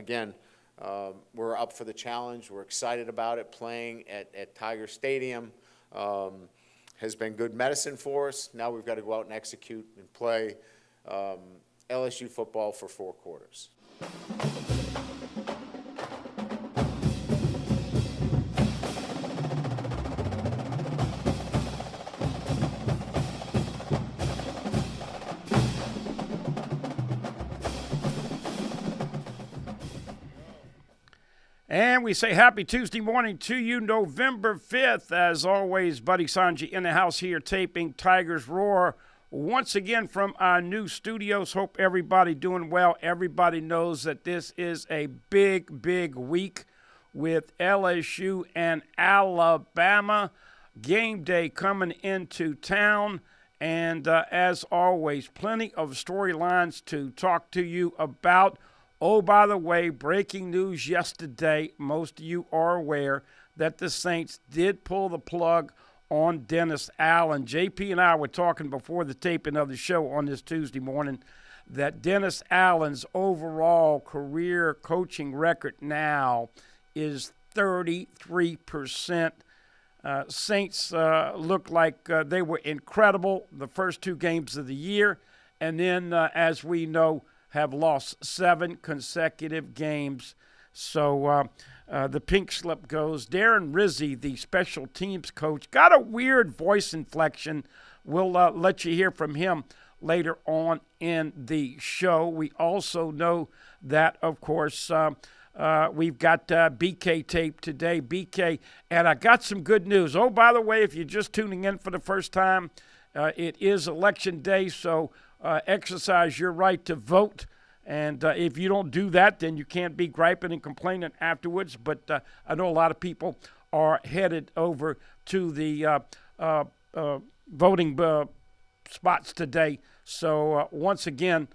again, we're up for the challenge. We're excited about it. Playing at Tiger Stadium has been good medicine for us. Now we've got to go out and execute and play LSU football for 4 quarters. And we say happy Tuesday morning to you, November 5th. As always, Buddy Sanji in the house here taping Tigers Roar once again from our new studios. Hope everybody doing well. Everybody knows that this is a big, big week with LSU and Alabama. Game day coming into town. And as always, plenty of storylines to talk to you about. Oh, by the way, breaking news yesterday, most of you are aware that the Saints did pull the plug on Dennis Allen. JP and I were talking before the taping of the show on this Tuesday morning that Dennis Allen's overall career coaching record now is 33%. Saints look like they were incredible the first 2 games of the year, and then, as we know, have lost 7 consecutive games. So the pink slip goes. Darren Rizzi, the special teams coach, got a weird voice inflection. We'll let you hear from him later on in the show. We also know that, of course, we've got BK tape today. BK, and I got some good news. Oh, by the way, if you're just tuning in for the first time, it is Election Day, so exercise your right to vote. And if you don't do that, then you can't be griping and complaining afterwards. But I know a lot of people are headed over to the voting spots today. So once again,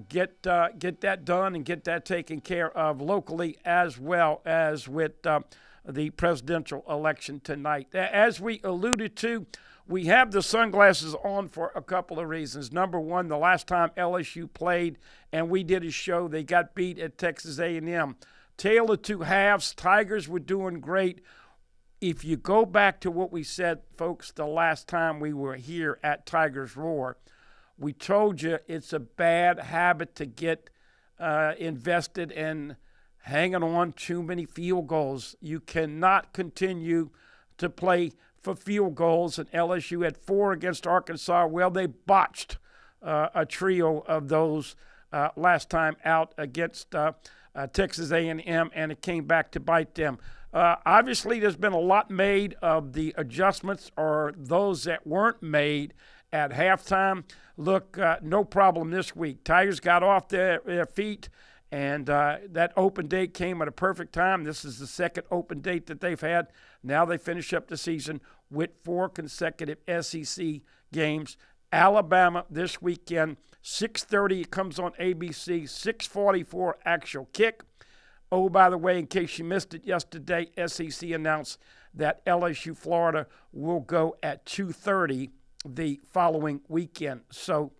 get that done and get that taken care of locally as well as with the presidential election tonight. As we alluded to, we have the sunglasses on for a couple of reasons. Number one, the last time LSU played and we did a show, they got beat at Texas A&M. Tale of 2 halves. Tigers were doing great. If you go back to what we said, folks, the last time we were here at Tigers Roar, we told you it's a bad habit to get invested in hanging on too many field goals. You cannot continue to play for field goals, and LSU had 4 against Arkansas. Well, they botched a trio of those last time out against Texas A&M, and it came back to bite them. Obviously, there's been a lot made of the adjustments or those that weren't made at halftime. Look, no problem this week. Tigers got off their feet, and that open date came at a perfect time. This is the second open date that they've had. Now they finish up the season with 4 consecutive SEC games. Alabama this weekend, 6:30, it comes on ABC, 6:44 actual kick. Oh, by the way, in case you missed it yesterday, SEC announced that LSU Florida will go at 2:30 the following weekend. So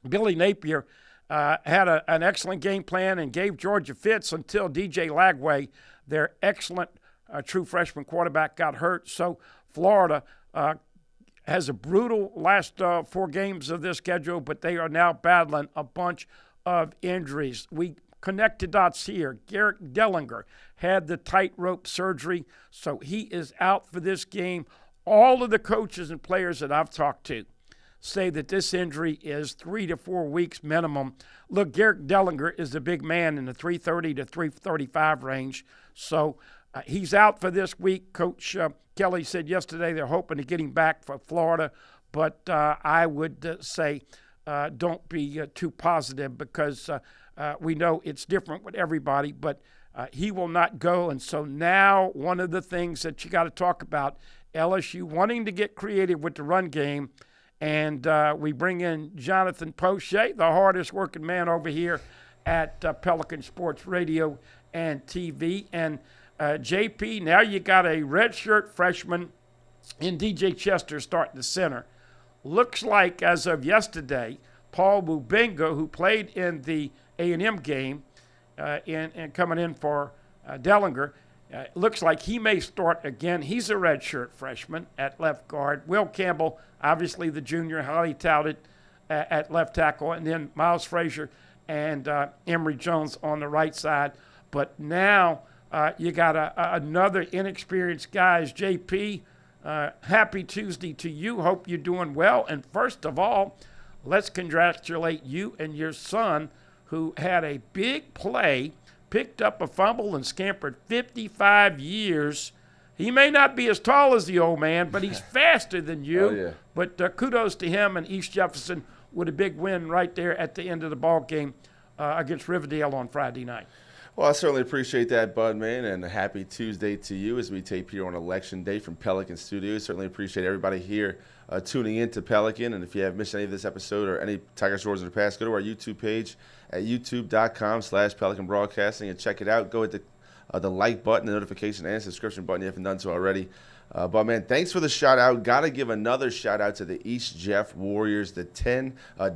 Billy Napier had an excellent game plan and gave Georgia fits until DJ Lagway, their excellent true freshman quarterback, got hurt. So Florida has a brutal last 4 games of their schedule, but they are now battling a bunch of injuries. We connect the dots here. Garrett Dellinger had the tightrope surgery, so he is out for this game. All of the coaches and players that I've talked to say that this injury is 3 to 4 weeks minimum. Look, Garrett Dellinger is a big man in the 330 to 335 range, so he's out for this week. Coach Kelly said yesterday they're hoping to get him back for Florida, but I would say don't be too positive because we know it's different with everybody, but he will not go. And so now one of the things that you got to talk about, LSU wanting to get creative with the run game, and we bring in Jonathan Poche, the hardest working man over here at Pelican Sports Radio and TV. And JP, now you got a redshirt freshman in DJ Chester starting the center. Looks like, as of yesterday, Paul Mubenga, who played in the A&M game, and coming in for Dellinger. Looks like he may start again. He's a redshirt freshman at left guard. Will Campbell, obviously the junior, highly touted at left tackle, and then Miles Frazier and Emory Jones on the right side. But now you got another inexperienced guys. JP, happy Tuesday to you. Hope you're doing well. And first of all, let's congratulate you and your son who had a big play, picked up a fumble and scampered 55 years. He may not be as tall as the old man, but he's faster than you. Oh, yeah. But kudos to him and East Jefferson with a big win right there at the end of the ball game against Riverdale on Friday night. Well, I certainly appreciate that, Bud, man, and a happy Tuesday to you as we tape here on Election Day from Pelican Studios. Certainly appreciate everybody here tuning in to Pelican. And if you have missed any of this episode or any Tiger Stories in the past, go to our YouTube page at youtube.com/Pelican Broadcasting and check it out. Go hit the like button, the notification, and subscription button if you haven't done so already. But, man, thanks for the shout-out. Got to give another shout-out to the East Jeff Warriors, the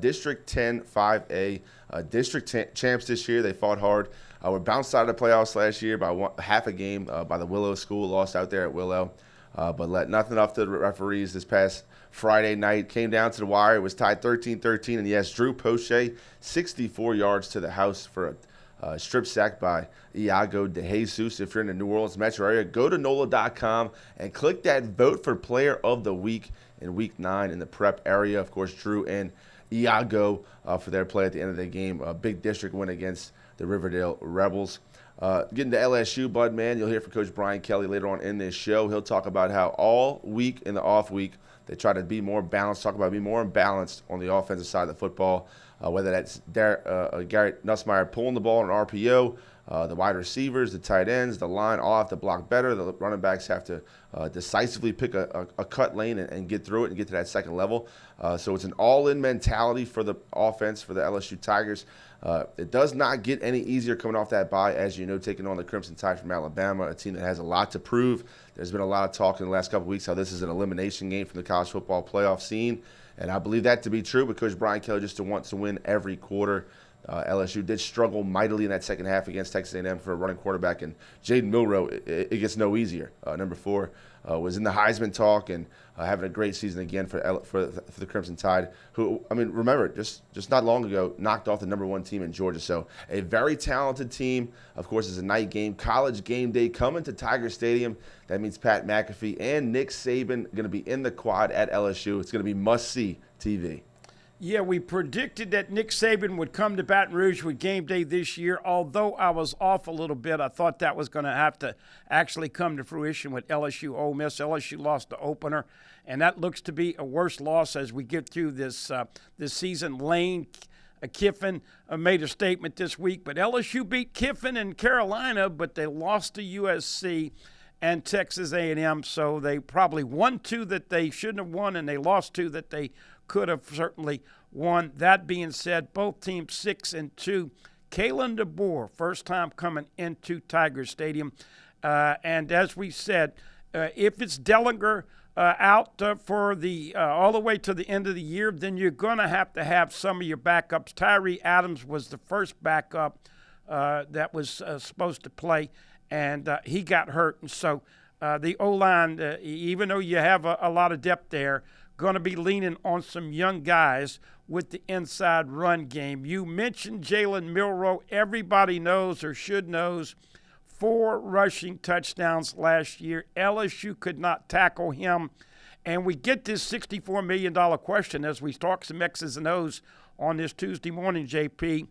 District 10 5A district champs this year. They fought hard. We're bounced out of the playoffs last year by half a game by the Willow School, lost out there at Willow. But let nothing up to the referees this past Friday night. Came down to the wire. It was tied 13-13. And, yes, Drew Poche, 64 yards to the house for a strip sack by Iago De Jesus. If you're in the New Orleans metro area, go to NOLA.com and click that Vote for Player of the Week in Week 9 in the prep area. Of course, Drew and Iago for their play at the end of the game. A big district win against the Riverdale Rebels. Getting to LSU, Bud, man, you'll hear from Coach Brian Kelly later on in this show. He'll talk about how all week in the off week they try to be more balanced, talk about being more balanced on the offensive side of the football, whether that's Garrett Nussmeier pulling the ball on an RPO, the wide receivers, the tight ends, the line all have to block better. The running backs have to decisively pick a cut lane and get through it and get to that second level. So it's an all-in mentality for the offense for the LSU Tigers. It does not get any easier coming off that bye, as you know, taking on the Crimson Tide from Alabama, a team that has a lot to prove. There's been a lot of talk in the last couple of weeks how this is an elimination game from the college football playoff scene, and I believe that to be true because Brian Kelly just wants to win every quarter. LSU did struggle mightily in that second half against Texas A&M for a running quarterback, and Jaden Milroe, it gets no easier. Number 4 was in the Heisman talk and having a great season again for the Crimson Tide, who, I mean, remember, just not long ago, knocked off the number 1 team in Georgia. So a very talented team. Of course, it's a night game. College game day coming to Tiger Stadium. That means Pat McAfee and Nick Saban going to be in the quad at LSU. It's going to be must-see TV. Yeah, we predicted that Nick Saban would come to Baton Rouge with game day this year. Although I was off a little bit, I thought that was going to have to actually come to fruition with LSU Ole Miss. LSU lost the opener, and that looks to be a worse loss as we get through this season. Lane Kiffin made a statement this week, but LSU beat Kiffin in Carolina, but they lost to USC and Texas A&M, so they probably won 2 that they shouldn't have won, and they lost 2 that they could have certainly won. That being said, both teams 6-2. Kalen DeBoer, first time coming into Tiger Stadium. And as we said, if it's Dellinger out for the all the way to the end of the year, then you're going to have some of your backups. Tyree Adams was the first backup that was supposed to play, and he got hurt. And so the O-line, even though you have a lot of depth there, going to be leaning on some young guys with the inside run game. You mentioned Jalen Milroe. Everybody knows or should knows 4 rushing touchdowns last year. LSU could not tackle him. And we get this $64 million question as we talk some X's and O's on this Tuesday morning, JP.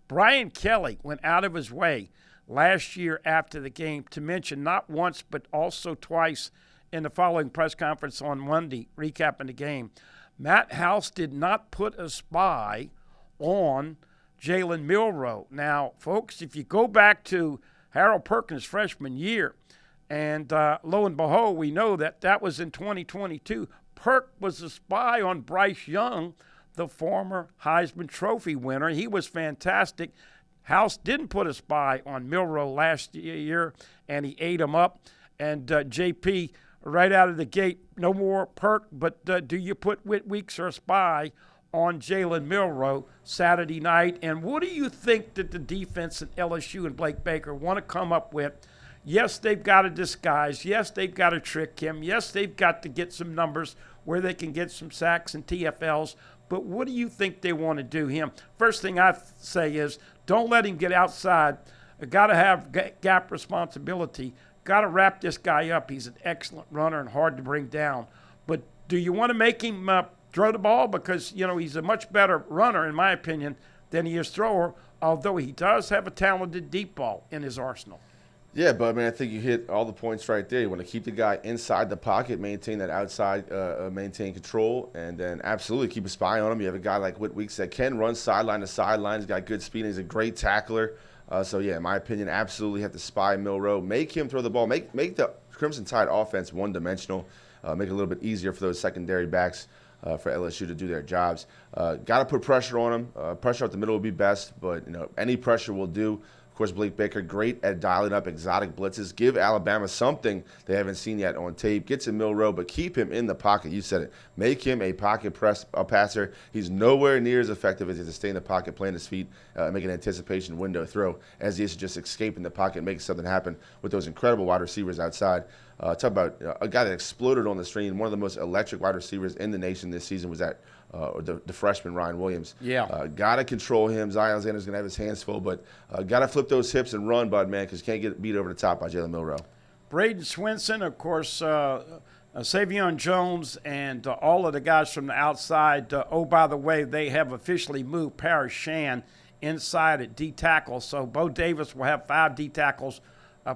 Brian Kelly went out of his way last year after the game to mention not once but also twice in the following press conference on Monday, recapping the game, Matt House did not put a spy on Jalen Milroe. Now, folks, if you go back to Harold Perkins' freshman year, and lo and behold, we know that was in 2022, Perk was a spy on Bryce Young, the former Heisman Trophy winner. He was fantastic. House didn't put a spy on Milroe last year, and he ate him up. And JP, right out of the gate, no more Perk, but do you put Whit Weeks or a spy on Jalen Milroe Saturday night. And what do you think that the defense at LSU and Blake Baker want to come up with? Yes, they've got to disguise. Yes, they've got to trick him. Yes, they've got to get some numbers where they can get some sacks and TFLs. But what do you think they want to do him? First thing I say is don't let him get outside. Got to have gap responsibility. Got to wrap this guy up. He's an excellent runner and hard to bring down. But do you want to make him throw the ball? Because, he's a much better runner, in my opinion, than he is thrower, although he does have a talented deep ball in his arsenal. Yeah, but I mean, I think you hit all the points right there. You want to keep the guy inside the pocket, maintain that outside, maintain control, and then absolutely keep a spy on him. You have a guy like Whit Weeks that can run sideline to sideline. He's got good speed, and he's a great tackler. So, yeah, in my opinion, absolutely have to spy Milroe. Make him throw the ball. Make the Crimson Tide offense one-dimensional. Make it a little bit easier for those secondary backs for LSU to do their jobs. Got to put pressure on him. Pressure up the middle would be best, but, any pressure will do. Of course, Blake Baker, great at dialing up exotic blitzes. Give Alabama something they haven't seen yet on tape. Get to Milroe, but keep him in the pocket. You said it. Make him a pocket passer. He's nowhere near as effective as he is to stay in the pocket, plant his feet, make an anticipation window throw, as he is to just escape in the pocket and make something happen with those incredible wide receivers outside. Talk about a guy that exploded on the screen. One of the most electric wide receivers in the nation this season was that the freshman Ryan Williams. Yeah. Got to control him. Zion Alexander's going to have his hands full, but got to flip those hips and run, bud, man, because you can't get beat over the top by Jalen Milroe. Braden Swinson, of course, Savion Jones, and all of the guys from the outside. By the way, they have officially moved Parrish Shan inside at D tackle, so Bo Davis will have 5 D tackles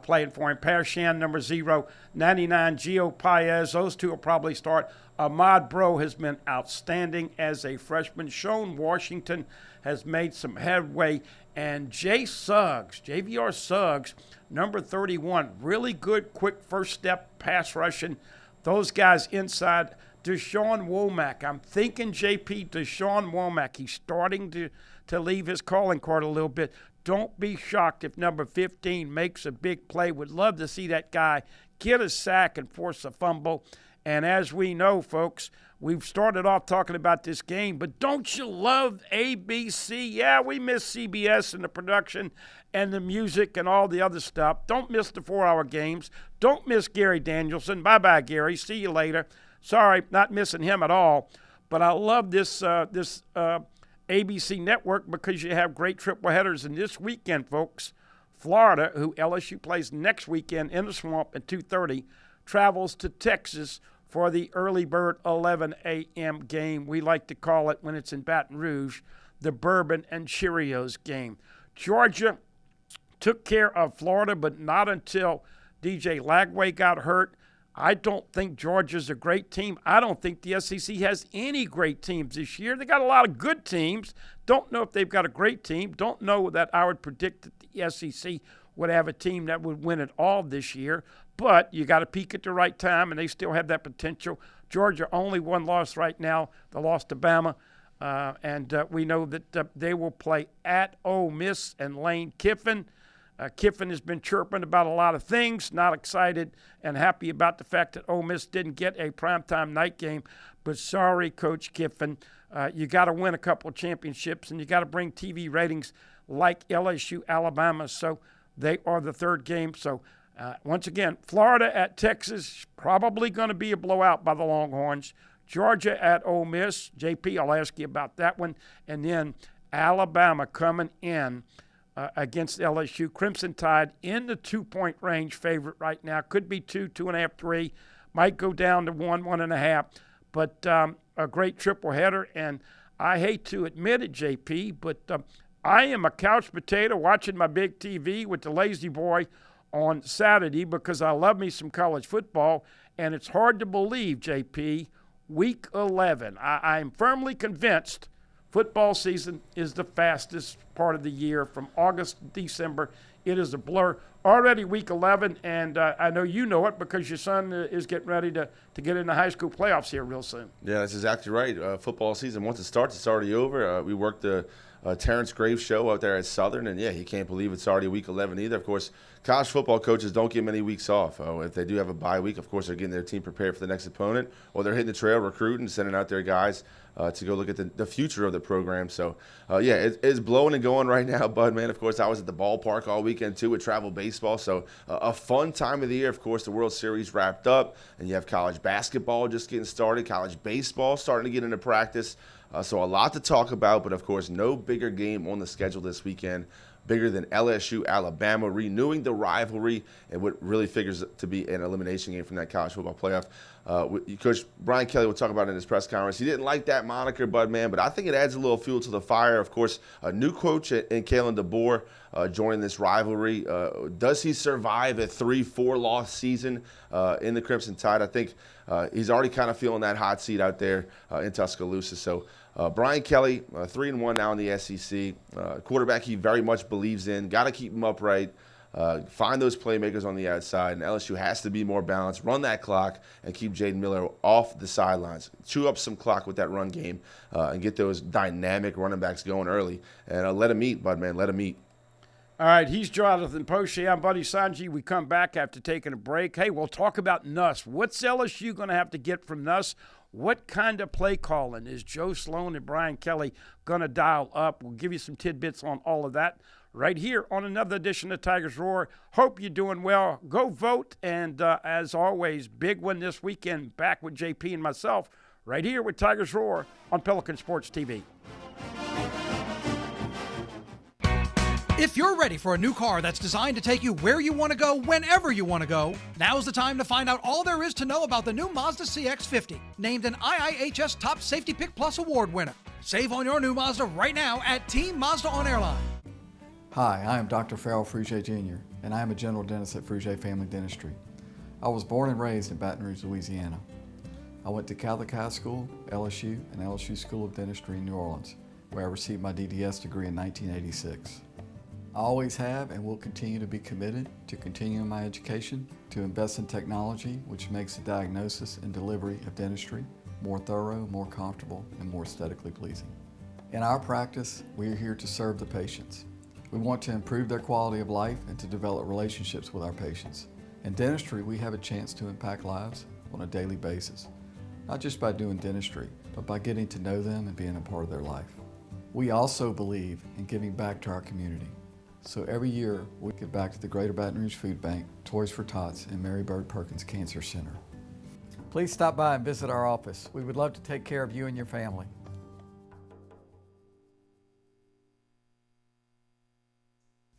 playing for him. Parrish Shan, number 0, 99, Gio Paez. Those two will probably start. Ahmad Bro has been outstanding as a freshman. Sean Washington has made some headway. And JVR Suggs, number 31, really good, quick first step pass rushing. Those guys inside. Deshaun Womack, I'm thinking JP Deshaun Womack. He's starting to leave his calling card a little bit. Don't be shocked if number 15 makes a big play. Would love to see that guy get a sack and force a fumble. And as we know, folks, we've started off talking about this game, but don't you love ABC? Yeah, we miss CBS and the production and the music and all the other stuff. Don't miss the 4-hour games. Don't miss Gary Danielson. Bye-bye, Gary. See you later. Sorry, not missing him at all. But I love this ABC network because you have great triple headers. And this weekend, folks, Florida, who LSU plays next weekend in the Swamp at 2:30, travels to Texas for the early bird 11 a.m. game. We like to call it, when it's in Baton Rouge, the Bourbon and Cheerios game. Georgia took care of Florida, but not until DJ Lagway got hurt. I don't think Georgia's a great team. I don't think the SEC has any great teams this year. They got a lot of good teams. Don't know if they've got a great team. Don't know that I would predict that the SEC would have a team that would win it all this year. But you got to peak at the right time, and they still have that potential. Georgia only one loss right now, the loss to Bama. And we know that they will play at Ole Miss and Lane Kiffin. Kiffin has been chirping about a lot of things, not excited and happy about the fact that Ole Miss didn't get a primetime night game. But sorry, Coach Kiffin, you got to win a couple of championships, and you got to bring TV ratings like LSU, Alabama. So they are the third game. So once again, Florida at Texas, probably going to be a blowout by the Longhorns. Georgia at Ole Miss. JP, I'll ask you about that one. And then Alabama coming in against LSU. Crimson Tide in the 2-point range favorite right now. Could be 2, 2.5, 3. Might go down to 1, 1.5. But a great triple header. And I hate to admit it, JP, but I am a couch potato watching my big TV with the lazy boy on Saturday because I love me some college football. And it's hard to believe, JP, week 11. I'm firmly convinced football season is the fastest part of the year from August to December. It is a blur. Already week 11, and I know you know it because your son is getting ready to get into high school playoffs here real soon. Yeah, that's exactly right. Football season, once it starts, it's already over. We worked the Terrence Graves show out there at Southern, and, yeah, he can't believe it's already week 11 either. Of course, college football coaches don't get many weeks off. If they do have a bye week, of course, they're getting their team prepared for the next opponent, or they're hitting the trail recruiting, sending out their guys to go look at the future of the program. So, it's blowing and going right now, Bud, man. Of course, I was at the ballpark all weekend, too, with travel baseball. So, a fun time of the year. Of course, the World Series wrapped up, and you have college basketball just getting started, college baseball starting to get into practice. So, a lot to talk about, but, of course, no bigger game on the schedule this weekend. Bigger than LSU, Alabama, renewing the rivalry and what really figures to be an elimination game from that college football playoff. Coach Brian Kelly will talk about it in his press conference. He didn't like that moniker, Bud, man, but I think it adds a little fuel to the fire. Of course, a new coach in Kalen DeBoer joining this rivalry. Does he survive a 3-4 loss season in the Crimson Tide? I think he's already kind of feeling that hot seat out there in Tuscaloosa. So Brian Kelly, 3-1 now in the SEC. Quarterback he very much believes in. Got to keep him upright. Find those playmakers on the outside, and LSU has to be more balanced, run that clock, and keep Jaden Miller off the sidelines. Chew up some clock with that run game and get those dynamic running backs going early. And let them eat, Bud, man. Let them eat. All right, he's Jonathan Poche. I'm Buddy Sanji. We come back after taking a break. Hey, we'll talk about Nuss. What's LSU going to have to get from Nuss? What kind of play calling is Joe Sloan and Brian Kelly going to dial up? We'll give you some tidbits on all of that right here on another edition of Tigers Roar. Hope you're doing well. Go vote. And as always, big one this weekend, back with JP and myself right here with Tigers Roar on Pelican Sports TV. If you're ready for a new car that's designed to take you where you want to go, whenever you want to go, now's the time to find out all there is to know about the new Mazda CX-50, named an IIHS Top Safety Pick Plus award winner. Save on your new Mazda right now at Team Mazda on Airline. Hi, I am Dr. Farrell Frugier Jr., and I am a general dentist at Frugier Family Dentistry. I was born and raised in Baton Rouge, Louisiana. I went to Catholic High School, LSU, and LSU School of Dentistry in New Orleans, where I received my DDS degree in 1986. I always have and will continue to be committed to continuing my education, to invest in technology which makes the diagnosis and delivery of dentistry more thorough, more comfortable, and more aesthetically pleasing. In our practice, we are here to serve the patients. We want to improve their quality of life and to develop relationships with our patients. In dentistry, we have a chance to impact lives on a daily basis, not just by doing dentistry, but by getting to know them and being a part of their life. We also believe in giving back to our community. So every year, we give back to the Greater Baton Rouge Food Bank, Toys for Tots, and Mary Bird Perkins Cancer Center. Please stop by and visit our office. We would love to take care of you and your family.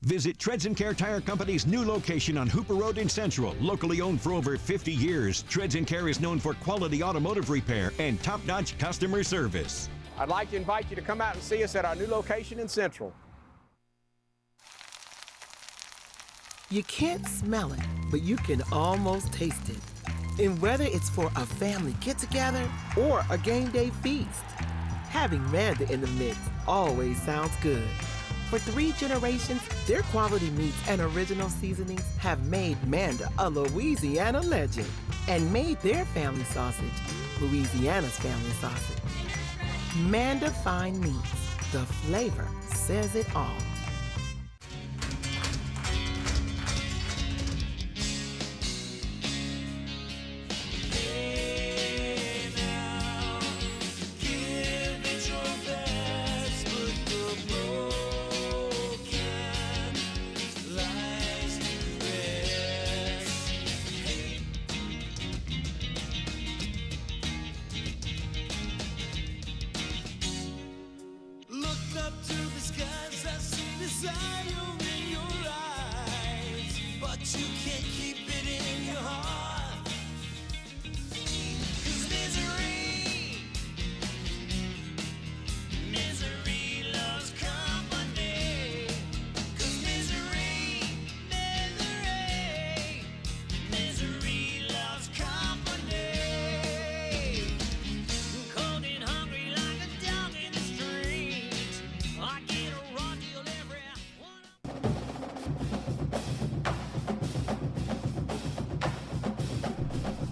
Visit Treads & Care Tire Company's new location on Hooper Road in Central. Locally owned for over 50 years, Treads & Care is known for quality automotive repair and top-notch customer service. I'd like to invite you to come out and see us at our new location in Central. You can't smell it, but you can almost taste it. And whether it's for a family get-together or a game day feast, having Manda in the mix always sounds good. For 3 generations, their quality meats and original seasonings have made Manda a Louisiana legend and made their family sausage Louisiana's family sausage. Manda Fine Meats, the flavor says it all.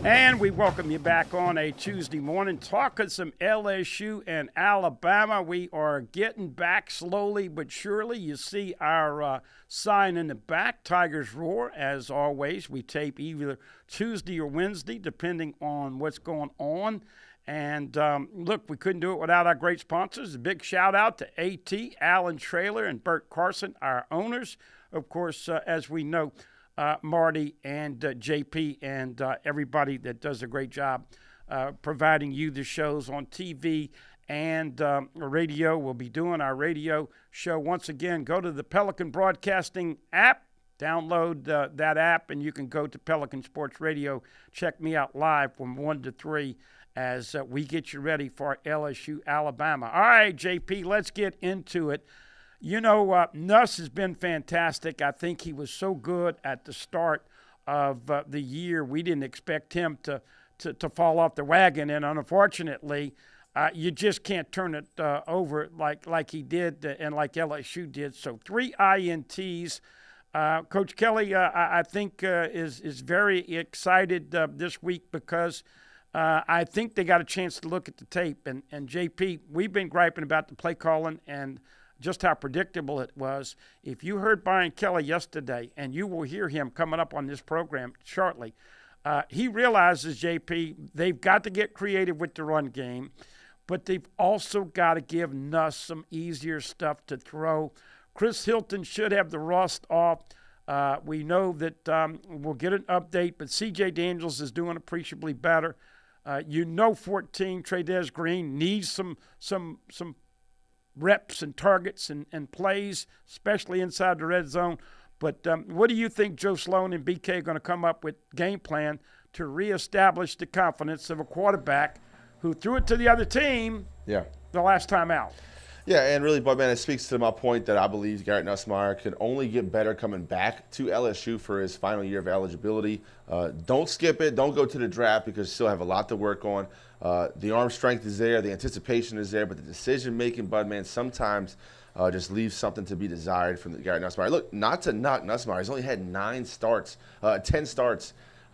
And we welcome you back on a Tuesday morning, talking some LSU and Alabama. We are getting back slowly but surely. You see our sign in the back, Tigers Roar. As always, we tape either Tuesday or Wednesday, depending on what's going on. And look, we couldn't do it without our great sponsors. A big shout out to AT, Alan Traylor, and Bert Carson, our owners. Of course, as we know, Marty and JP and everybody that does a great job providing you the shows on TV and radio. We'll be doing our radio show once again. Go to the Pelican Broadcasting app. Download that app, and you can go to Pelican Sports Radio. Check me out live from 1 to 3 as we get you ready for LSU, Alabama. All right, JP, let's get into it. You know, Nuss has been fantastic. I think he was so good at the start of the year. We didn't expect him to fall off the wagon, and unfortunately, you just can't turn it over like he did and like LSU did. So 3 INTs. Coach Kelly, I think, is very excited this week because I think they got a chance to look at the tape. And JP, we've been griping about the play calling and just how predictable it was. If you heard Brian Kelly yesterday, and you will hear him coming up on this program shortly, he realizes, JP, they've got to get creative with the run game, but they've also got to give Nuss some easier stuff to throw. Chris Hilton should have the rust off. We know that we'll get an update, but C.J. Daniels is doing appreciably better. 14, Trey'Dez Green needs some reps and targets and plays, especially inside the red zone. But what do you think Joe Sloan and BK are going to come up with game plan to reestablish the confidence of a quarterback who threw it to the other team the last time out? Yeah, and really, Bud, man, it speaks to my point that I believe Garrett Nussmeier can only get better coming back to LSU for his final year of eligibility. Don't skip it. Don't go to the draft because you still have a lot to work on. The arm strength is there. The anticipation is there. But the decision-making, Bud, man, sometimes just leaves something to be desired from Garrett Nussmeier. Look, not to knock Nussmeier. He's only had 10 starts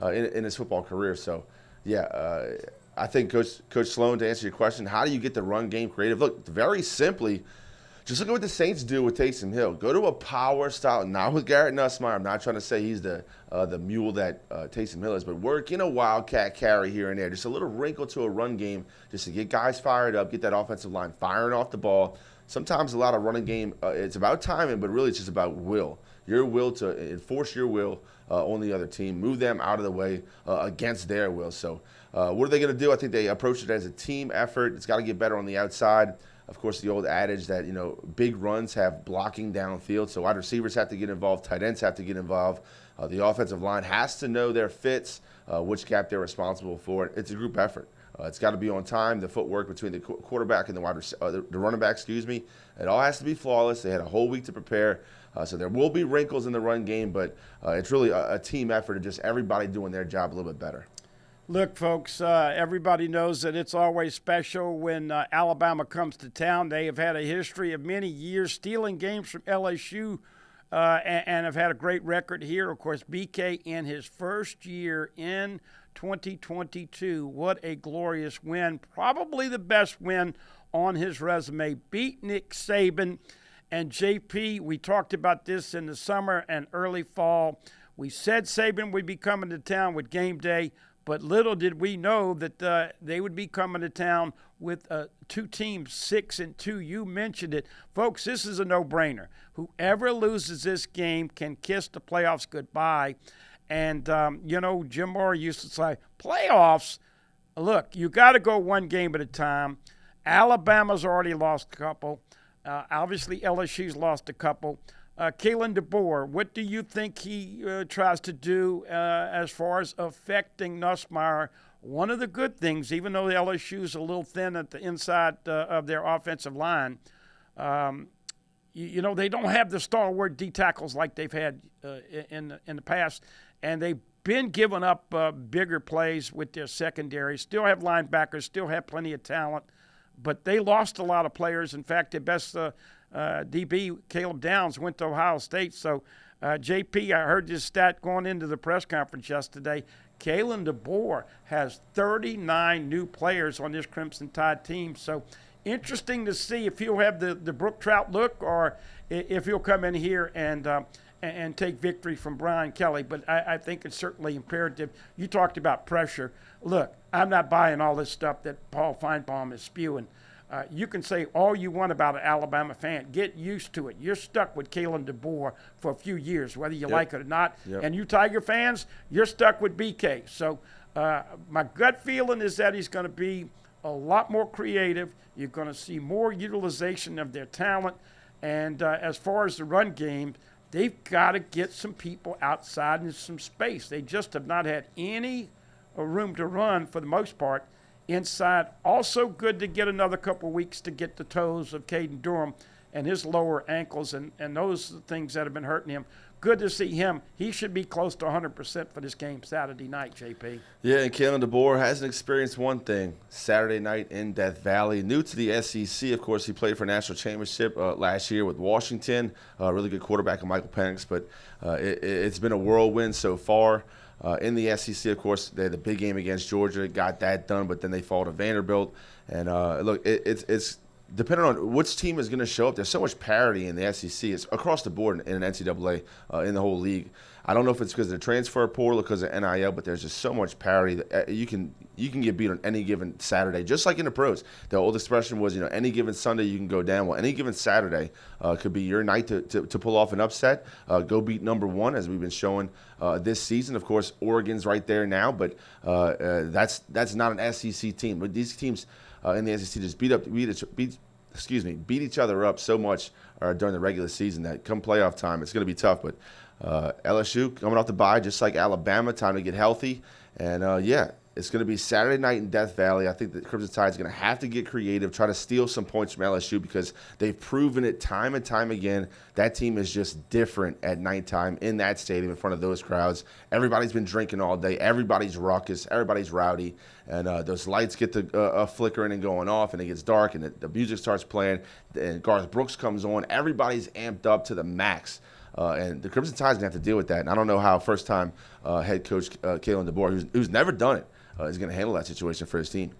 in his football career. So, yeah, I think Coach Sloan, to answer your question, how do you get the run game creative? Look, very simply, just look at what the Saints do with Taysom Hill. Go to a power style, not with Garrett Nussmeier. I'm not trying to say he's the mule that Taysom Hill is, but work in a wildcat carry here and there. Just a little wrinkle to a run game just to get guys fired up, get that offensive line firing off the ball. Sometimes a lot of running game, it's about timing, but really it's just about will. Your will to enforce your will on the other team, move them out of the way against their will. So what are they going to do? I think they approach it as a team effort. It's got to get better on the outside. Of course, the old adage that, big runs have blocking downfield, so wide receivers have to get involved, tight ends have to get involved. The offensive line has to know their fits, which gap they're responsible for. It's a group effort. It's got to be on time. The footwork between the quarterback and the running back, it all has to be flawless. They had a whole week to prepare. So there will be wrinkles in the run game, but it's really a team effort and just everybody doing their job a little bit better. Look, folks, everybody knows that it's always special when Alabama comes to town. They have had a history of many years stealing games from LSU and have had a great record here. Of course, BK in his first year in 2022. What a glorious win. Probably the best win on his resume. Beat Nick Saban. And JP, we talked about this in the summer and early fall. We said Saban would be coming to town with game day, but little did we know that they would be coming to town with two teams, 6-2. You mentioned it. Folks, this is a no-brainer. Whoever loses this game can kiss the playoffs goodbye. And, Jim Moore used to say, playoffs, look, you got to go one game at a time. Alabama's already lost a couple. Obviously, LSU's lost a couple. Kalen DeBoer, what do you think he tries to do as far as affecting Nussmeier? One of the good things, even though the LSU's a little thin at the inside of their offensive line, they don't have the stalwart D tackles like they've had in the past, and they've been giving up bigger plays with their secondary. Still have linebackers, still have plenty of talent, but they lost a lot of players. In fact, their best DB, Caleb Downs, went to Ohio State. So, JP, I heard this stat going into the press conference yesterday. Kalen DeBoer has 39 new players on this Crimson Tide team. So, interesting to see if he'll have the Brook Trout look or if he'll come in here and and take victory from Brian Kelly. But I think it's certainly imperative. You talked about pressure. Look, I'm not buying all this stuff that Paul Feinbaum is spewing. You can say all you want about an Alabama fan. Get used to it. You're stuck with Kalen DeBoer for a few years, whether you like it or not. And you Tiger fans, you're stuck with BK. So my gut feeling is that he's going to be a lot more creative. You're going to see more utilization of their talent. And as far as the run game, they've got to get some people outside in some space. They just have not had any room to run for the most part inside. Also good to get another couple of weeks to get the toes of Caden Durham and his lower ankles and those things that have been hurting him. Good to see him. He should be close to 100% for this game Saturday night, JP. Yeah, and Kalen DeBoer hasn't experienced one thing. Saturday night in Death Valley. New to the SEC, of course, he played for a national championship last year with Washington. Really good quarterback in Michael Penix, but it's been a whirlwind so far. In the SEC, of course, they had the big game against Georgia, got that done, but then they fall to Vanderbilt. And look, it's depending on which team is going to show up. There's so much parity in the SEC. It's across the board in an NCAA, in the whole league. I don't know if it's because of the transfer portal or because of NIL, but there's just so much parity that you can get beat on any given Saturday, just like in the pros. The old expression was, any given Sunday you can go down. Well, any given Saturday could be your night to pull off an upset, go beat number one, as we've been showing this season. Of course, Oregon's right there now, but that's not an SEC team. But these teams in the SEC just beat each other up so much during the regular season that come playoff time, it's going to be tough. But LSU coming off the bye, just like Alabama, time to get healthy. And, it's going to be Saturday night in Death Valley. I think the Crimson Tide is going to have to get creative, try to steal some points from LSU because they've proven it time and time again. That team is just different at nighttime in that stadium in front of those crowds. Everybody's been drinking all day. Everybody's raucous. Everybody's rowdy. And those lights get to flickering and going off, and it gets dark, and the music starts playing, and Garth Brooks comes on. Everybody's amped up to the max. And the Crimson Tide's going to have to deal with that. And I don't know how first-time head coach Kalen DeBoer, who's never done it, is going to handle that situation for his team.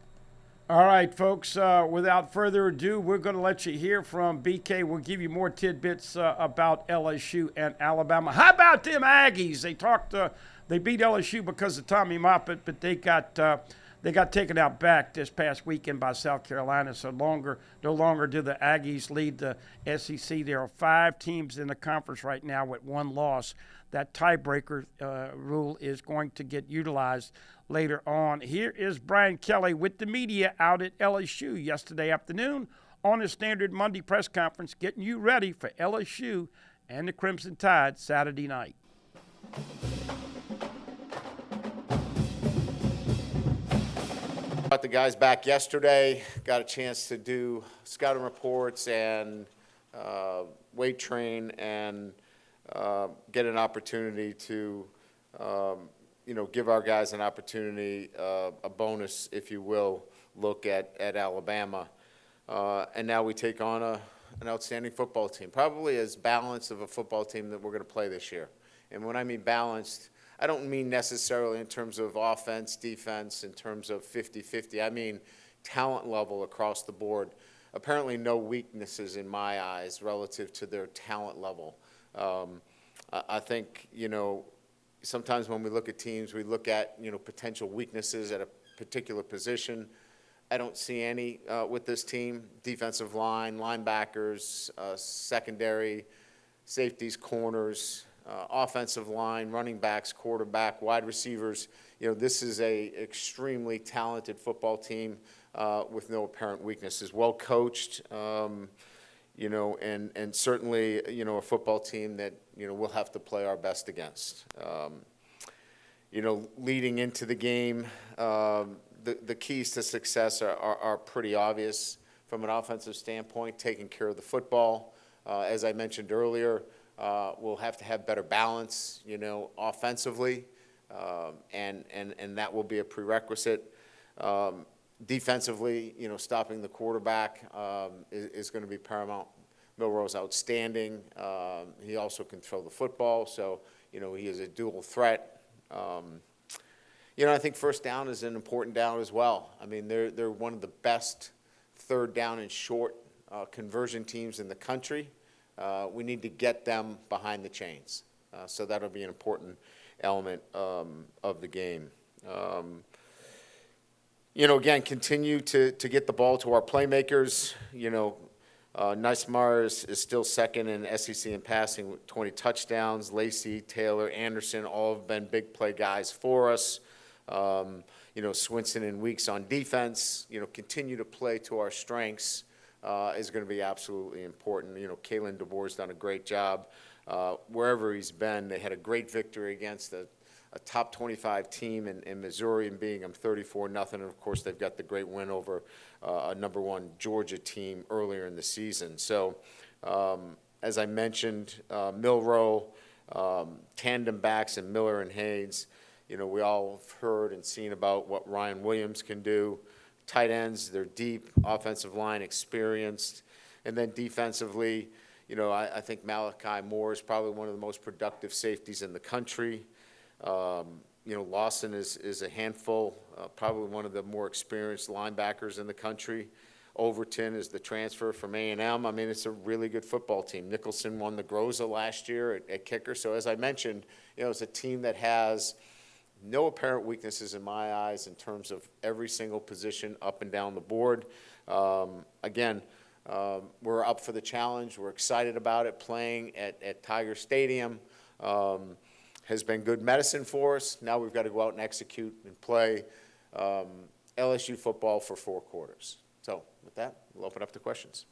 All right, folks, without further ado, we're going to let you hear from BK. We'll give you more tidbits about LSU and Alabama. How about them Aggies? They beat LSU because of Tommy Moffitt, but they got taken out back this past weekend by South Carolina, so no longer do the Aggies lead the SEC. There are 5 teams in the conference right now with 1 loss. That tiebreaker rule is going to get utilized later on. Here is Brian Kelly with the media out at LSU yesterday afternoon on his standard Monday press conference, getting you ready for LSU and the Crimson Tide Saturday night. Got the guys back yesterday, got a chance to do scouting reports and weight train and get an opportunity to, give our guys an opportunity, a bonus, if you will, look at Alabama. And now we take on an outstanding football team, probably as balanced of a football team that we're going to play this year. And when I mean balanced, I don't mean necessarily in terms of offense, defense, in terms of 50-50. I mean talent level across the board. Apparently no weaknesses in my eyes relative to their talent level. I think, sometimes when we look at teams, we look at, potential weaknesses at a particular position. I don't see any with this team. Defensive line, linebackers, secondary, safeties, corners, offensive line, running backs, quarterback, wide receivers. This is a extremely talented football team with no apparent weaknesses. Well coached, and certainly, a football team that, we'll have to play our best against. Leading into the game, the keys to success are pretty obvious from an offensive standpoint, taking care of the football. As I mentioned earlier, we'll have to have better balance, offensively, and that will be a prerequisite. Defensively, stopping the quarterback is going to be paramount. Milroe's outstanding. He also can throw the football, so, he is a dual threat. I think first down is an important down as well. I mean, they're one of the best third down and short conversion teams in the country. We need to get them behind the chains. So that'll be an important element of the game. Again, continue to get the ball to our playmakers. Neismar is still second in SEC in passing with 20 touchdowns. Lacey, Taylor, Anderson, all have been big play guys for us. Swinson and Weeks on defense, continue to play to our strengths is going to be absolutely important. Kalen DeBoer's done a great job. Wherever he's been, they had a great victory against a top 25 team in Missouri and beating them 34-0. And, of course, they've got the great win over a number 1 Georgia team earlier in the season. So, as I mentioned, Milroe, tandem backs, and Miller and Haynes, we all have heard and seen about what Ryan Williams can do. Tight ends, they're deep, offensive line experienced. And then defensively, I think Malachi Moore is probably one of the most productive safeties in the country. Lawson is a handful, probably one of the more experienced linebackers in the country. Overton is the transfer from A&M. I mean, it's a really good football team. Nicholson won the Groza last year at kicker. So as I mentioned, it's a team that has no apparent weaknesses in my eyes in terms of every single position up and down the board. Again, we're up for the challenge. We're excited about it. Playing at Tiger Stadium has been good medicine for us. Now we've got to go out and execute and play LSU football for 4 quarters. So with that, we'll open up to questions.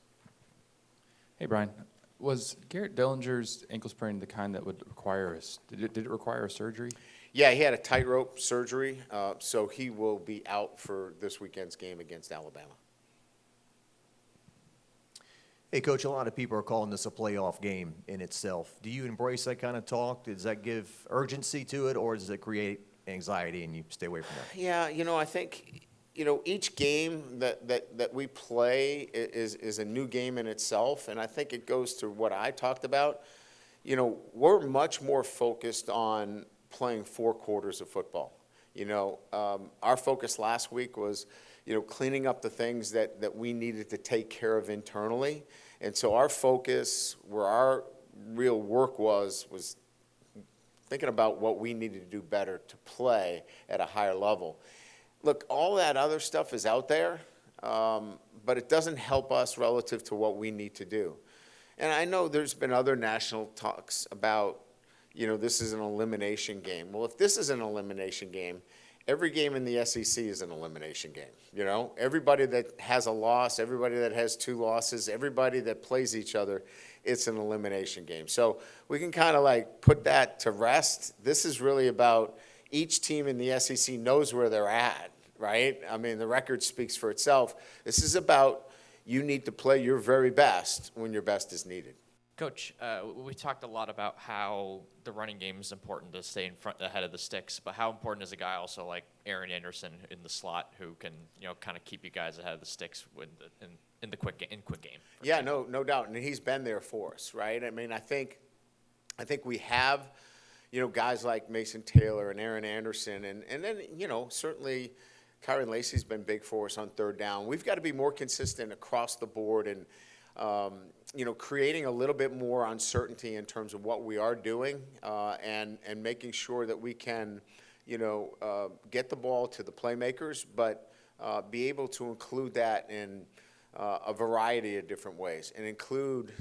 Hey, Brian. Was Garrett Dillinger's ankle sprain the kind that would require did it require a surgery? Yeah, he had a tightrope surgery, so he will be out for this weekend's game against Alabama. Hey, Coach, a lot of people are calling this a playoff game in itself. Do you embrace that kind of talk? Does that give urgency to it, or does it create anxiety and you stay away from that? Yeah, I think, each game that we play is a new game in itself, and I think it goes to what I talked about. We're much more focused on playing 4 quarters of football. Our focus last week was, cleaning up the things that we needed to take care of internally. And so our focus, where our real work was thinking about what we needed to do better to play at a higher level. Look, all that other stuff is out there, but it doesn't help us relative to what we need to do. And I know there's been other national talks about, this is an elimination game. Well, if this is an elimination game, every game in the SEC is an elimination game. Everybody that has a loss, everybody that has 2 losses, everybody that plays each other, it's an elimination game. So we can kind of put that to rest. This is really about each team in the SEC knows where they're at, right? I mean, the record speaks for itself. This is about you need to play your very best when your best is needed. Coach, we talked a lot about how the running game is important to stay ahead of the sticks, but how important is a guy also like Aaron Anderson in the slot who can, kind of keep you guys ahead of the sticks in the quick game? Yeah, no doubt, and he's been there for us, right? I mean, I think we have, guys like Mason Taylor and Aaron Anderson, and then, certainly Kyron Lacey's been big for us on 3rd down. We've got to be more consistent across the board and creating a little bit more uncertainty in terms of what we are doing and making sure that we can, get the ball to the playmakers, but be able to include that in a variety of different ways and include,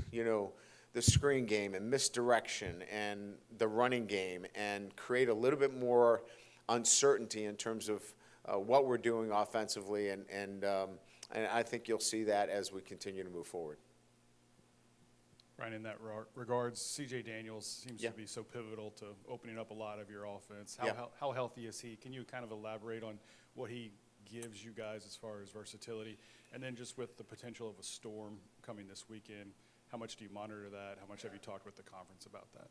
the screen game and misdirection and the running game and create a little bit more uncertainty in terms of what we're doing offensively and I think you'll see that as we continue to move forward. Right, in that regards, C.J. Daniels seems to be so pivotal to opening up a lot of your offense. How healthy is he? Can you kind of elaborate on what he gives you guys as far as versatility? And then just with the potential of a storm coming this weekend, how much do you monitor that? How much have you talked with the conference about that?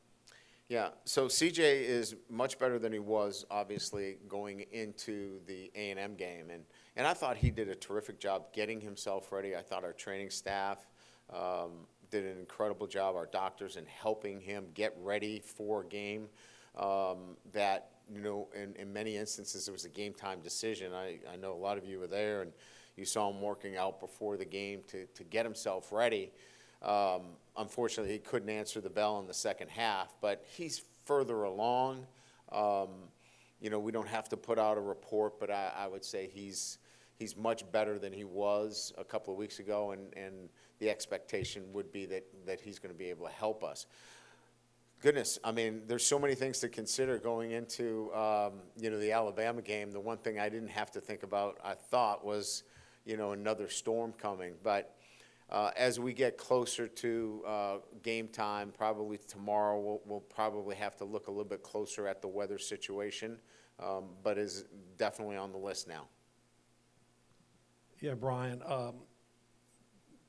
Yeah, so CJ is much better than he was, obviously, going into the A&M game. And I thought he did a terrific job getting himself ready. I thought our training staff did an incredible job, our doctors, in helping him get ready for a game that, in many instances, it was a game-time decision. I know a lot of you were there, and you saw him working out before the game to get himself ready. Unfortunately, he couldn't answer the bell in the second half, but he's further along. You know, we don't have to put out a report, but I would say he's much better than he was a couple of weeks ago, and the expectation would be that he's going to be able to help us. Goodness, I mean, there's so many things to consider going into, you know, the Alabama game. The one thing I didn't have to think about, I thought, was, you know, another storm coming. But as we get closer to game time, probably tomorrow, we'll probably have to look a little bit closer at the weather situation, but is definitely on the list now. Yeah, Brian,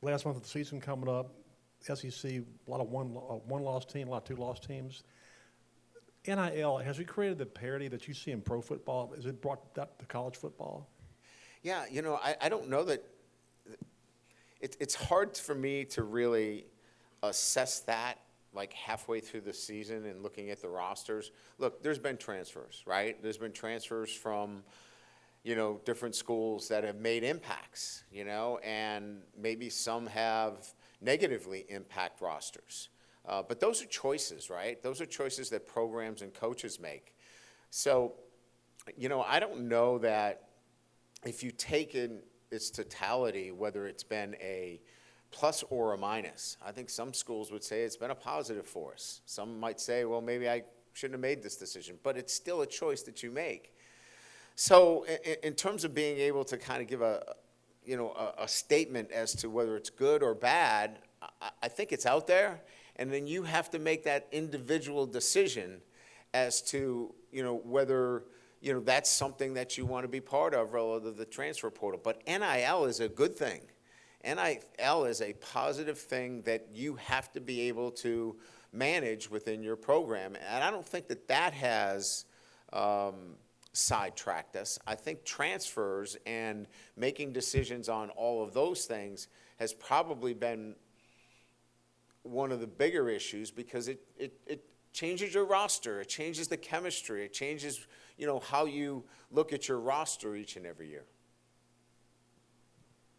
last month of the season coming up, SEC, a lot of one-loss team, a lot of two-loss teams. NIL, has it created the parity that you see in pro football? Has it brought that to college football? Yeah, you know, I don't know that it's hard for me to really assess that like halfway through the season and looking at the rosters. Look, there's been transfers, right? There's been transfers from, you know, different schools that have made impacts, you know, and maybe some have negatively impact rosters. But those are choices, right? Those are choices that programs and coaches make. So, you know, I don't know that if you take in its totality, whether it's been a plus or a minus. I think some schools would say it's been a positive for us. Some might say, well, maybe I shouldn't have made this decision, but it's still a choice that you make. So in terms of being able to kind of give a statement as to whether it's good or bad, I think it's out there, and then you have to make that individual decision as to, you know, whether, you know, that's something that you want to be part of relative to the transfer portal. But NIL is a good thing. NIL is a positive thing that you have to be able to manage within your program, and I don't think that has sidetracked us. I think transfers and making decisions on all of those things has probably been one of the bigger issues, because it changes your roster, it changes the chemistry, it changes, you know, how you look at your roster each and every year.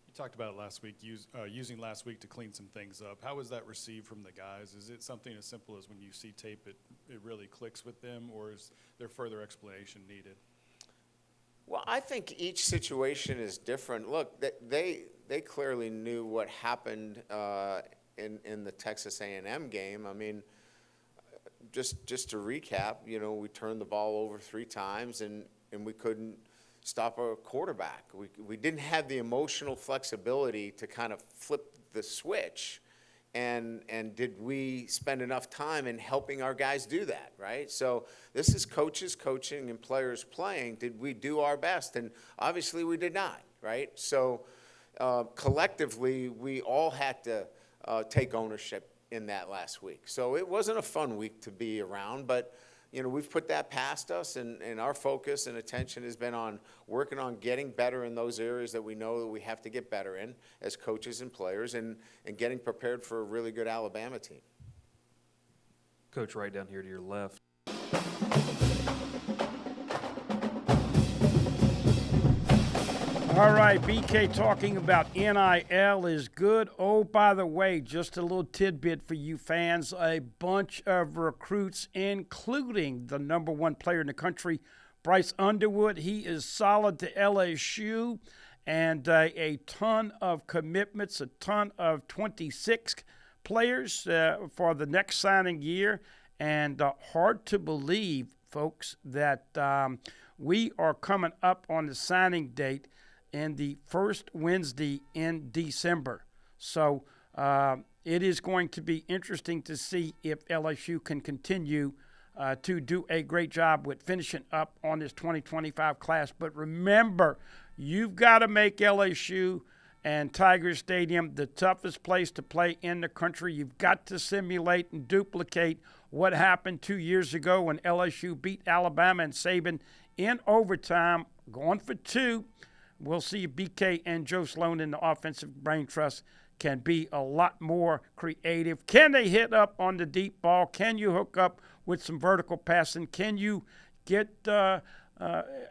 You talked about it last week, using last week to clean some things up. How was that received from the guys? Is it something as simple as when you see tape, it really clicks with them, or is there further explanation needed? Well, I think each situation is different. Look, they clearly knew what happened in the Texas A&M game. I mean, just to recap, you know, we turned the ball over 3 times and we couldn't stop a quarterback. We didn't have the emotional flexibility to kind of flip the switch. And did we spend enough time in helping our guys do that, right? So this is coaches coaching and players playing. Did we do our best? And obviously we did not, right? So collectively, we all had to take ownership in that last week. So it wasn't a fun week to be around, but you know, we've put that past us, and our focus and attention has been on working on getting better in those areas that we know that we have to get better in as coaches and players, and getting prepared for a really good Alabama team. Coach, right down here to your left. All right, BK talking about NIL is good. Oh, by the way, just a little tidbit for you fans. A bunch of recruits, including the #1 player in the country, Bryce Underwood. He is solid to LSU, and a ton of commitments, a ton of 26 players for the next signing year. And hard to believe, folks, that we are coming up on the signing date and the first Wednesday in December. So it is going to be interesting to see if LSU can continue to do a great job with finishing up on this 2025 class. But remember, you've got to make LSU and Tiger Stadium the toughest place to play in the country. You've got to simulate and duplicate what happened 2 years ago when LSU beat Alabama and Saban in overtime, going for 2. We'll see if BK and Joe Sloan in the offensive brain trust can be a lot more creative. Can they hit up on the deep ball? Can you hook up with some vertical passing? Can you get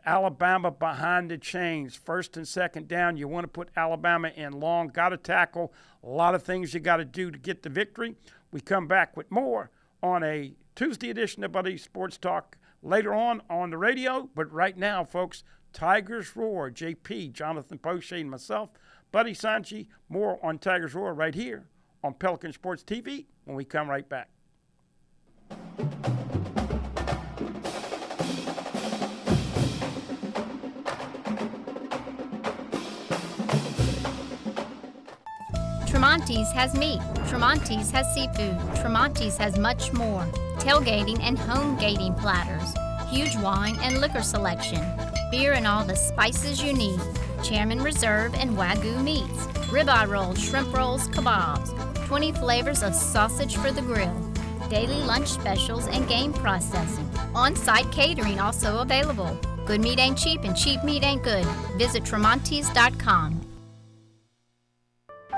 Alabama behind the chains? First and second down, you want to put Alabama in long. Got to tackle a lot of things you got to do to get the victory. We come back with more on a Tuesday edition of Buddy Sports Talk later on the radio. But right now, folks, Tigers Roar, JP, Jonathan Poche, and myself, Buddy Sanji, more on Tigers Roar right here on Pelican Sports TV when we come right back. Tremonti's has meat. Tremonti's has seafood. Tremonti's has much more. Tailgating and home gating platters. Huge wine and liquor selection. Beer and all the spices you need. Chairman Reserve and Wagyu meats. Ribeye rolls, shrimp rolls, kebabs. 20 flavors of sausage for the grill. Daily lunch specials and game processing. On-site catering also available. Good meat ain't cheap and cheap meat ain't good. Visit Tremonti's.com.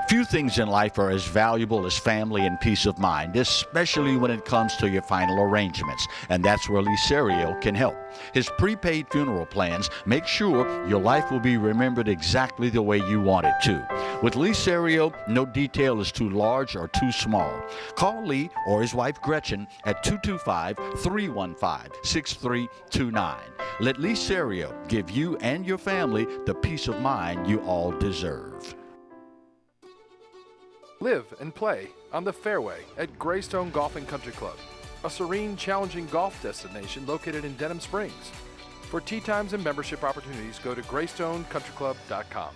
Few things in life are as valuable as family and peace of mind, especially when it comes to your final arrangements, and that's where Lee Serio can help. His prepaid funeral plans make sure your life will be remembered exactly the way you want it to. With Lee Serio, no detail is too large or too small. Call Lee or his wife Gretchen at 225-315-6329. Let Lee Serio give you and your family the peace of mind you all deserve. Live and play on the fairway at Greystone Golf and Country Club, a serene, challenging golf destination located in Denham Springs. For tee times and membership opportunities, go to GreystoneCountryClub.com.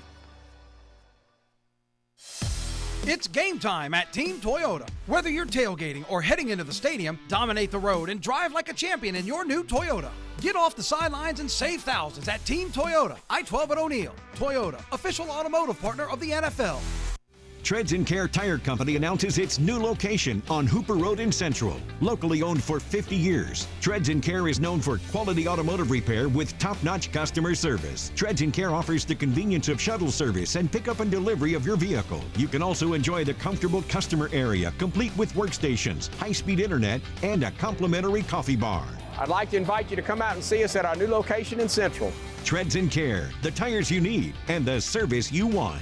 It's game time at Team Toyota. Whether you're tailgating or heading into the stadium, dominate the road and drive like a champion in your new Toyota. Get off the sidelines and save thousands at Team Toyota, I-12 at O'Neill. Toyota, official automotive partner of the NFL. Treads and Care Tire Company announces its new location on Hooper Road in Central. Locally owned for 50 years, Treads and Care is known for quality automotive repair with top-notch customer service. Treads and Care offers the convenience of shuttle service and pickup and delivery of your vehicle. You can also enjoy the comfortable customer area, complete with workstations, high-speed internet, and a complimentary coffee bar. I'd like to invite you to come out and see us at our new location in Central. Treads and Care, the tires you need and the service you want.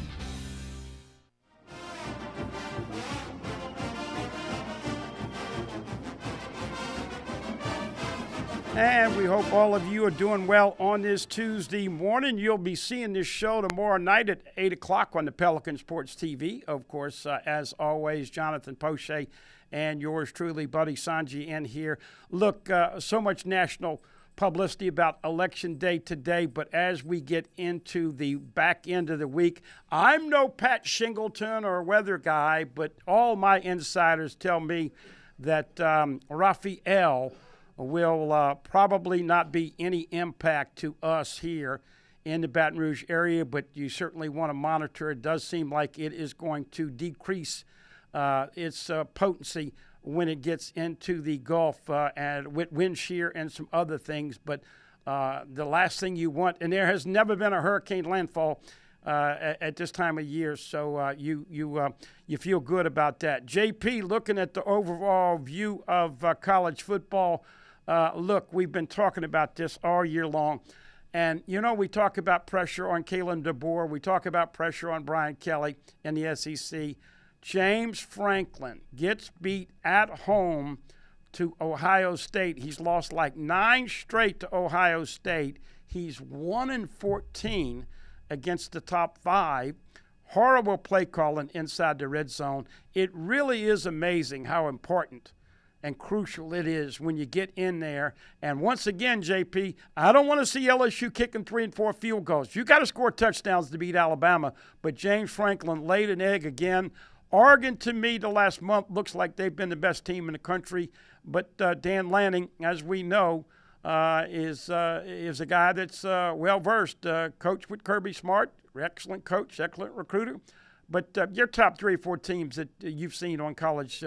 And we hope all of you are doing well on this Tuesday morning. You'll be seeing this show tomorrow night at 8 o'clock on the Pelican Sports TV. Of course, as always, Jonathan Poche and yours truly, Buddy Sanji, in here. Look, so much national publicity about Election Day today, but as we get into the back end of the week, I'm no Pat Shingleton or weather guy, but all my insiders tell me that Rafael will probably not be any impact to us here in the Baton Rouge area, but you certainly want to monitor. It does seem like it is going to decrease its potency when it gets into the Gulf and with wind shear and some other things. But the last thing you want, and there has never been a hurricane landfall at this time of year, so you feel good about that. JP, looking at the overall view of college football, look, we've been talking about this all year long. And, you know, we talk about pressure on Kalen DeBoer. We talk about pressure on Brian Kelly in the SEC. James Franklin gets beat at home to Ohio State. He's lost like 9 straight to Ohio State. He's 1-14 against the top 5. Horrible play calling inside the red zone. It really is amazing how important and crucial it is when you get in there. And once again, JP, I don't want to see LSU kicking 3 and 4 field goals. You got to score touchdowns to beat Alabama. But James Franklin laid an egg again. Oregon, to me, the last month looks like they've been the best team in the country. But Dan Lanning, as we know, is a guy that's well-versed. Coach with Kirby Smart, excellent coach, excellent recruiter. But your top 3 or 4 teams that you've seen on college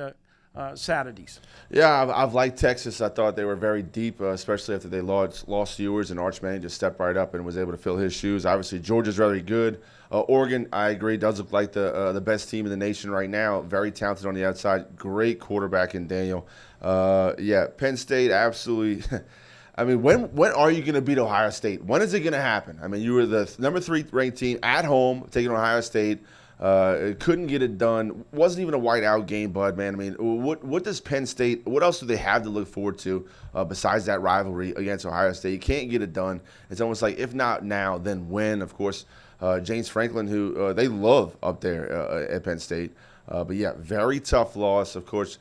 Saturdays. Yeah, I've liked Texas. I thought they were very deep, especially after they lost Ewers, and Arch Manning just stepped right up and was able to fill his shoes. Obviously, Georgia's very good. Oregon, I agree, does look like the best team in the nation right now. Very talented on the outside. Great quarterback in Daniel. Penn State, absolutely. I mean, when are you going to beat Ohio State? When is it going to happen? I mean, you were the number 3 ranked team at home taking Ohio State. Couldn't get it done. Wasn't even a whiteout game, Bud, man. I mean, what does Penn State, what else do they have to look forward to besides that rivalry against Ohio State? You can't get it done. It's almost like, if not now, then when? Of course, James Franklin, who they love up there at Penn State. But, yeah, very tough loss. Of course,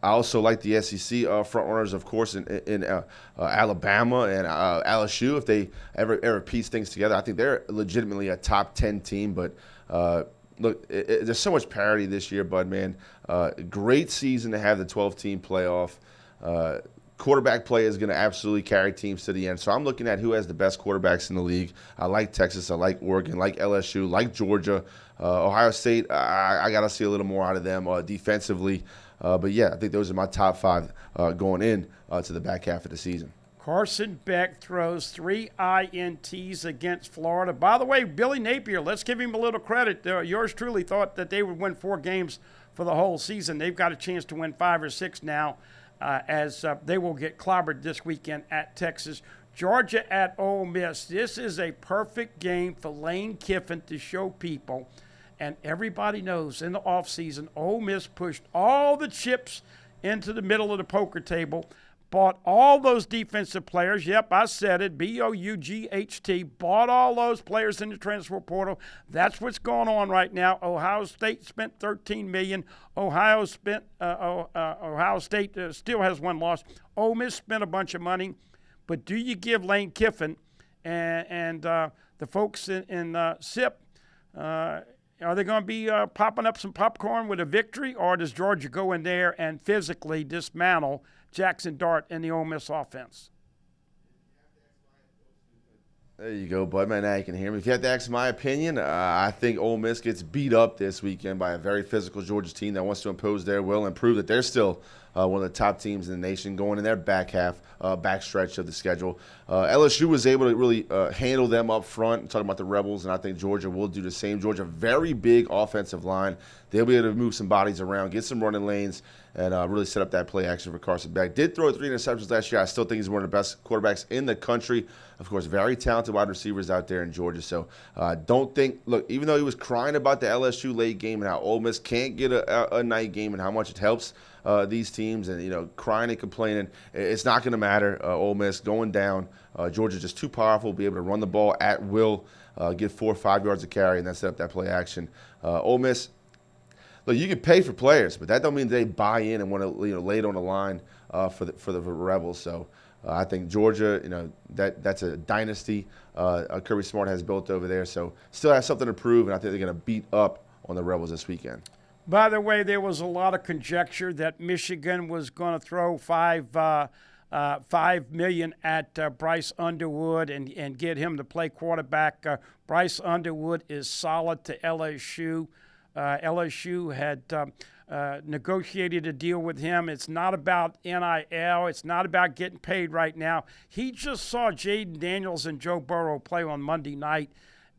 I also like the SEC front runners, of course, in Alabama and LSU. If they ever piece things together, I think they're legitimately a top 10 team. But look, there's so much parity this year, Bud, man. Great season to have the 12-team playoff. Quarterback play is going to absolutely carry teams to the end. So I'm looking at who has the best quarterbacks in the league. I like Texas. I like Oregon. Like LSU. Like Georgia. Ohio State, I got to see a little more out of them defensively. But, yeah, I think those are my top 5 going in to the back half of the season. Carson Beck throws 3 INTs against Florida. By the way, Billy Napier, let's give him a little credit. Yours truly thought that they would win 4 games for the whole season. They've got a chance to win 5 or 6 now as they will get clobbered this weekend at Texas. Georgia at Ole Miss. This is a perfect game for Lane Kiffin to show people. And everybody knows in the offseason, Ole Miss pushed all the chips into the middle of the poker table, bought all those defensive players. Yep, I said it, B-O-U-G-H-T, bought all those players in the transfer portal. That's what's going on right now. Ohio State spent $13 million. Ohio State still has 1 loss. Ole Miss spent a bunch of money. But do you give Lane Kiffin and the folks in SIP are they going to be popping up some popcorn with a victory, or does Georgia go in there and physically dismantle Jackson Dart and the Ole Miss offense? There you go, Bud. Man, now you can hear me. If you have to ask my opinion, I think Ole Miss gets beat up this weekend by a very physical Georgia team that wants to impose their will and prove that they're still one of the top teams in the nation going in their back stretch of the schedule. LSU was able to really handle them up front. I'm talking about the Rebels, and I think Georgia will do the same. Georgia, very big offensive line. They'll be able to move some bodies around, get some running lanes, and really set up that play action for Carson Beck. Did throw 3 interceptions last year. I still think he's one of the best quarterbacks in the country. Of course, very talented wide receivers out there in Georgia. So don't think – look, even though he was crying about the LSU late game and how Ole Miss can't get a night game and how much it helps these teams and, crying and complaining, it's not going to matter. Ole Miss going down. Georgia just too powerful, be able to run the ball at will, get 4 or 5 yards of carry, and then set up that play action. Ole Miss – look, you can pay for players, but that don't mean they buy in and want to lay it on the line for the Rebels. So I think Georgia, that's a dynasty Kirby Smart has built over there. So still has something to prove, and I think they're going to beat up on the Rebels this weekend. By the way, there was a lot of conjecture that Michigan was going to throw $5 million at Bryce Underwood and get him to play quarterback. Bryce Underwood is solid to LSU. LSU had negotiated a deal with him. It's not about NIL. It's not about getting paid right now. He just saw Jaden Daniels and Joe Burrow play on Monday night.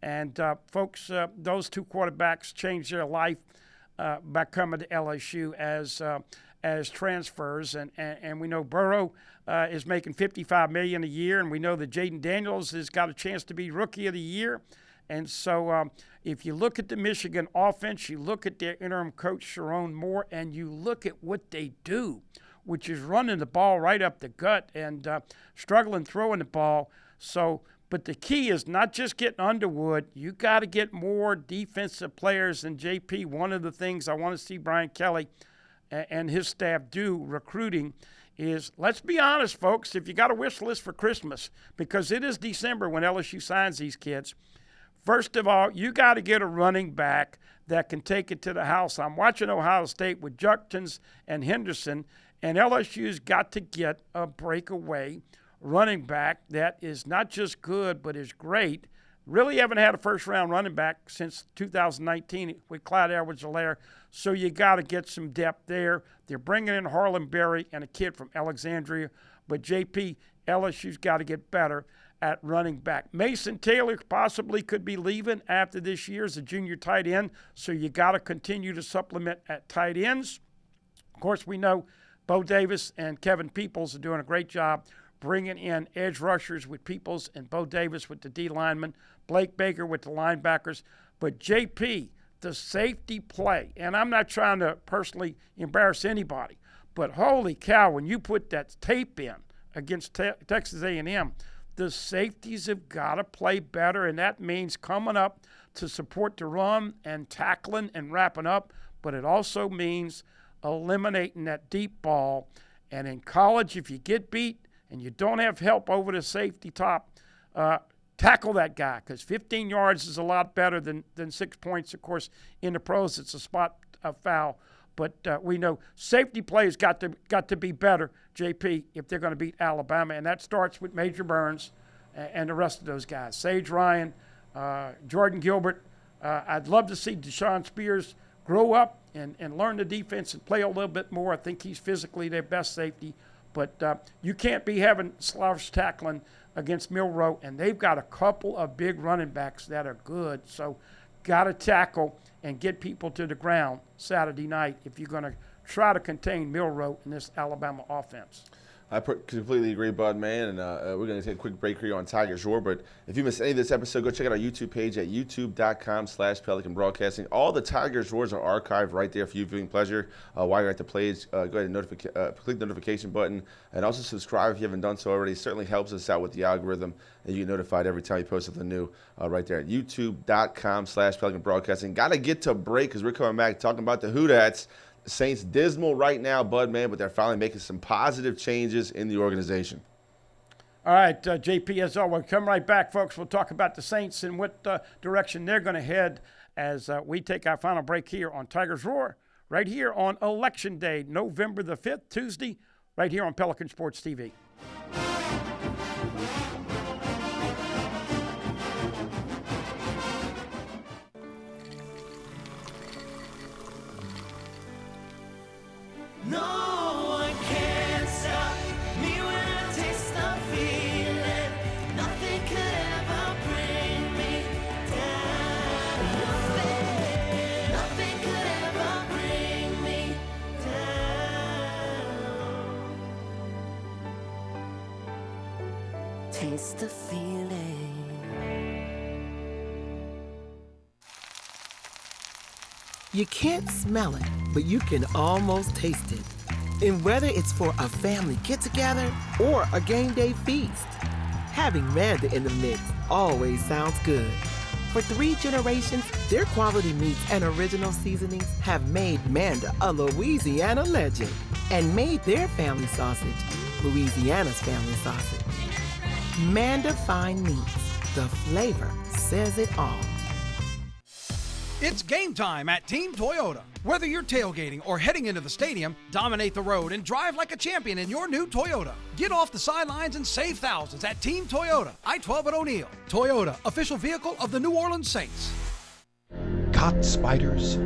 And, folks, those 2 quarterbacks changed their life by coming to LSU as transfers. And we know Burrow is making $55 million a year, and we know that Jaden Daniels has got a chance to be Rookie of the Year. And so if you look at the Michigan offense, you look at their interim coach, Sharon Moore, and you look at what they do, which is running the ball right up the gut and struggling throwing the ball. So, but the key is not just getting Underwood. You got to get more defensive players than JP. One of the things I want to see Brian Kelly and his staff do recruiting is, let's be honest, folks, if you got a wish list for Christmas, because it is December when LSU signs these kids, first of all, you got to get a running back that can take it to the house. I'm watching Ohio State with Judkins and Henderson, and LSU's got to get a breakaway running back that is not just good but is great. Really haven't had a first-round running back since 2019 with Clyde Edwards-Helaire, so you got to get some depth there. They're bringing in Harlan Berry and a kid from Alexandria, but JP, LSU's got to get better at running back. Mason Taylor possibly could be leaving after this year as a junior tight end, so you got to continue to supplement at tight ends. Of course, we know Bo Davis and Kevin Peoples are doing a great job bringing in edge rushers with Peoples and Bo Davis with the D linemen, Blake Baker with the linebackers. But JP, the safety play, and I'm not trying to personally embarrass anybody, but holy cow, when you put that tape in against Texas A&M, the safeties have got to play better, and that means coming up to support the run and tackling and wrapping up, but it also means eliminating that deep ball. And in college, if you get beat and you don't have help over the safety top, tackle that guy, because 15 yards is a lot better than 6 points. Of course, in the pros, it's a spot foul. But we know safety plays got to be better, JP, if they're going to beat Alabama, and that starts with Major Burns and the rest of those guys. Sage Ryan, Jordan Gilbert. I'd love to see Deshaun Spears grow up and learn the defense and play a little bit more. I think he's physically their best safety. But you can't be having slouch tackling against Milroe, and they've got a couple of big running backs that are good. So got to tackle and get people to the ground Saturday night if you're going to try to contain Milroe in this Alabama offense. I completely agree, Bud, man, and we're going to take a quick break here on Tigers Roar, but if you missed any of this episode, go check out our YouTube page at youtube.com/Pelican Broadcasting. All the Tigers Roars are archived right there for you viewing pleasure. While you're at the plays, go ahead and click the notification button, and also subscribe if you haven't done so already. It certainly helps us out with the algorithm, and you get notified every time you post something new right there at youtube.com/Pelican Broadcasting. Got to get to break because we're coming back talking about the Hoodats. Saints dismal right now, Bud, man, but they're finally making some positive changes in the organization. All right, JP, as always, come right back, folks. We'll talk about the Saints and what direction they're going to head as we take our final break here on Tigers Roar, right here on Election Day, November the 5th, Tuesday, right here on Pelican Sports TV. No one can stop me when I taste the feeling. Nothing could ever bring me down. Nothing could ever bring me down. Taste the feeling. You can't smell it, but you can almost taste it. And whether it's for a family get-together or a game day feast, having Manda in the mix always sounds good. For 3 generations, their quality meats and original seasonings have made Manda a Louisiana legend and made their family sausage Louisiana's family sausage. Manda Fine Meats, the flavor says it all. It's game time at Team Toyota. Whether you're tailgating or heading into the stadium, dominate the road and drive like a champion in your new Toyota. Get off the sidelines and save thousands at Team Toyota, I-12 at O'Neill. Toyota, official vehicle of the New Orleans Saints. Caught spiders?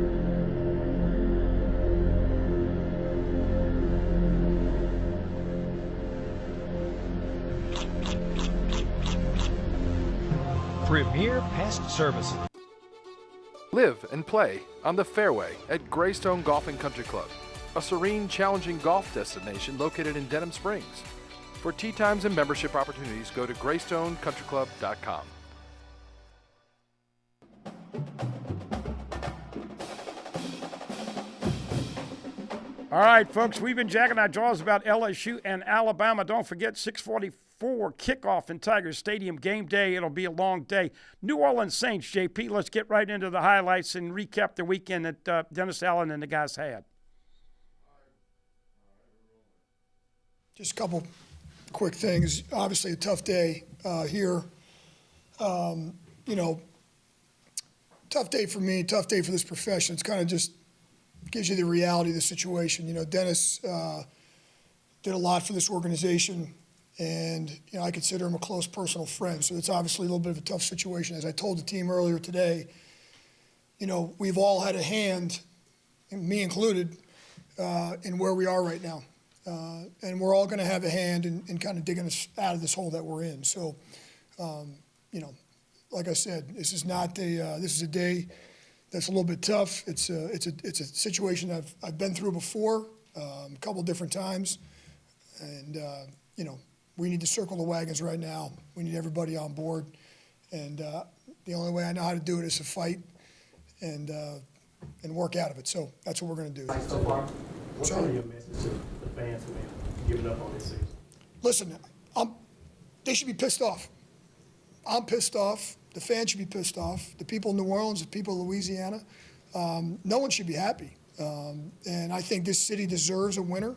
Premier Pest Services. Live and play on the fairway at Greystone Golf and Country Club, a serene, challenging golf destination located in Denham Springs. For tee times and membership opportunities, go to greystonecountryclub.com. All right, folks, we've been jacking our jaws about LSU and Alabama. Don't forget, 6:44 kickoff in Tiger Stadium, game day. It'll be a long day. New Orleans Saints, JP, let's get right into the highlights and recap the weekend that Dennis Allen and the guys had. Just a couple quick things. Obviously, a tough day here. Tough day for me, tough day for this profession. It's kind of just gives you the reality of the situation. Dennis did a lot for this organization, and I consider him a close personal friend. So it's obviously a little bit of a tough situation. As I told the team earlier today, we've all had a hand, me included, in where we are right now. And we're all going to have a hand in kind of digging us out of this hole that we're in. So, like I said, this is not this is a day that's a little bit tough. It's a situation I've been through before, a couple different times, and we need to circle the wagons right now. We need everybody on board, and the only way I know how to do it is to fight and work out of it. So that's what we're going to do. So far, what's Sorry. your message to the fans who have given up on this season? Listen, they should be pissed off. I'm pissed off. The fans should be pissed off. The people in New Orleans, the people of Louisiana, no one should be happy. And I think this city deserves a winner.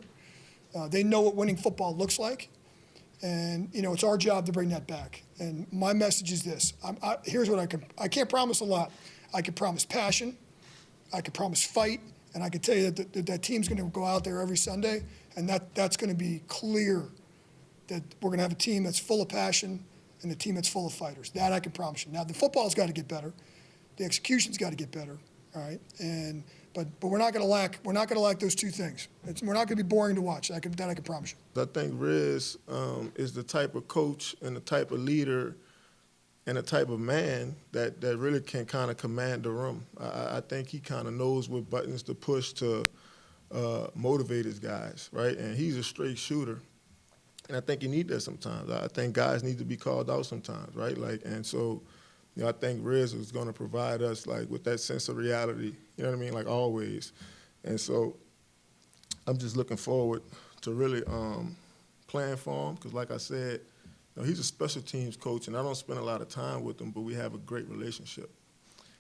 They know what winning football looks like. And, you know, it's our job to bring that back. And my message is this. Here's what I can't promise a lot. I can promise passion. I can promise fight. And I can tell you that team's going to go out there every Sunday. And that's going to be clear that we're going to have a team that's full of passion and a team that's full of fighters. That I can promise you. Now, the football's got to get better. The execution's got to get better. All right. But we're not going to lack. We're not going to lack those two things. We're not going to be boring to watch. That I can promise you. I think Riz is the type of coach and the type of leader and the type of man that really can kind of command the room. I think he kind of knows what buttons to push to motivate his guys, right? And he's a straight shooter. And I think you need that sometimes. I think guys need to be called out sometimes, right? And so, you know, I think Riz is going to provide us, with that sense of reality, you know what I mean, always. And so I'm just looking forward to really playing for him because, like I said, you know, he's a special teams coach, and I don't spend a lot of time with him, but we have a great relationship.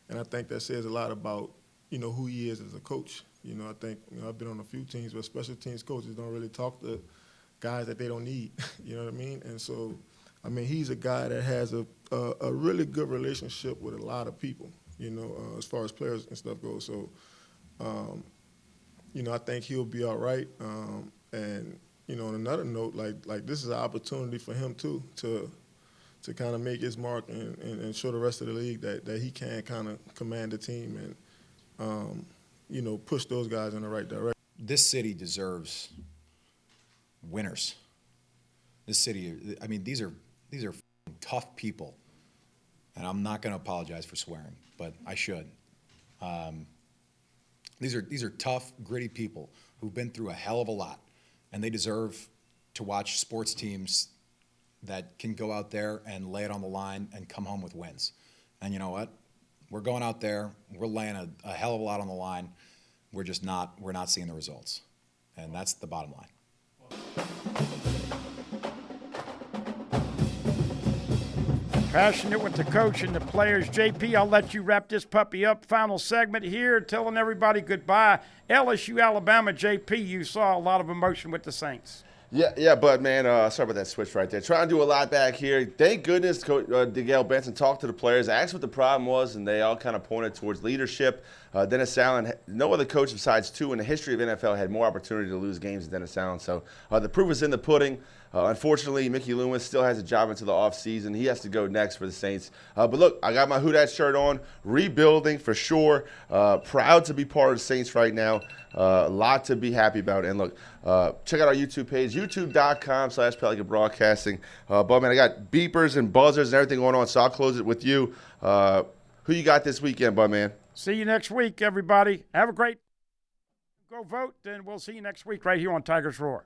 And I think that says a lot about, you know, who he is as a coach. You know, I think, you know, I've been on a few teams where special teams coaches don't really talk to guys that they don't need, you know what I mean? And so, I mean, he's a guy that has a really good relationship with a lot of people, you know, as far as players and stuff goes. So, you know, I think he'll be all right. And, you know, on another note, like this is an opportunity for him, too, to kind of make his mark and show the rest of the league that he can kind of command the team and, you know, push those guys in the right direction. This city deserves winners. This city, I mean, these are tough people, and I'm not going to apologize for swearing, but I should. These are tough, gritty people who've been through a hell of a lot, and they deserve to watch sports teams that can go out there and lay it on the line and come home with wins. And you know what? We're going out there, we're laying a hell of a lot on the line. We're not seeing the results, and that's the bottom line. Passionate with the coach and the players. JP, I'll let you wrap this puppy up. Final segment here, telling everybody goodbye. LSU, Alabama, JP, you saw a lot of emotion with the Saints. Yeah, Bud, man, sorry about that switch right there. Trying to do a lot back here. Thank goodness Coach DeGale Benson talked to the players, asked what the problem was, and they all kind of pointed towards leadership. Dennis Allen, no other coach besides two in the history of NFL had more opportunity to lose games than Dennis Allen. So the proof is in the pudding. Unfortunately, Mickey Loomis still has a job into the offseason. He has to go next for the Saints. But look, I got my Who Dat shirt on. Rebuilding for sure. Proud to be part of the Saints right now. A lot to be happy about. And look, check out our YouTube page, youtube.com/Pelican Broadcasting. But man, I got beepers and buzzers and everything going on, so I'll close it with you. Who you got this weekend, Bud, man? See you next week, everybody. Have a great go vote, and we'll see you next week right here on Tigers Roar.